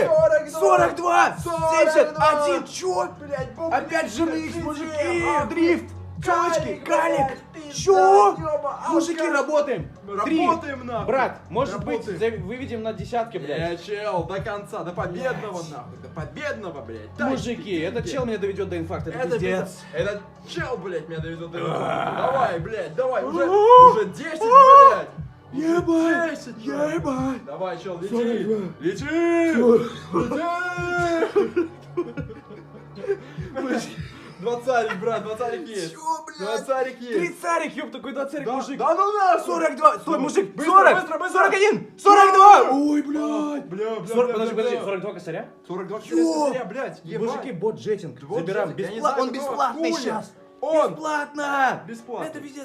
мужики! 42! 71! Чё? Блядь, Опять жирные мужики! а, Дрифт! Тёлочки! Калик, Калик! блядь, пизда, Чё? ёба, Мужики, алкаш. работаем! Работаем, нахуй. Брат, может быть, Работаем. выведем на десятки, блядь. Чел, до конца, до победного, нахуй, до победного, блядь. Тачки, Мужики, этот чел меня доведет до инфаркта, это Это пиздец. пиздец. Этот чел, блядь, меня доведет до инфаркта. Давай, блядь, давай, уже 10, блядь. Ебать! 10, блядь. Ебать! Давай, чел, лети. 42. Лети. Лети. 20, брат, 20 есть. Чё, блядь? 20 есть. 30, ёб, такой 20 мужик. Да ну нахуй. 42, стой, мужик, Быстро, 40, быстро, быстро. 41, 42. Ой, блядь. Бля, 40, подожди, подожди, 42 косаря? 42 Чё? косаря, блядь, ебать. Мужики, бот-джетинг. Бот-джетинг, Забираем. я не Бесплатно. знаю, Он какого бесплатный хуя. сейчас. Он. Бесплатно. Бесплатно. Это пиздец.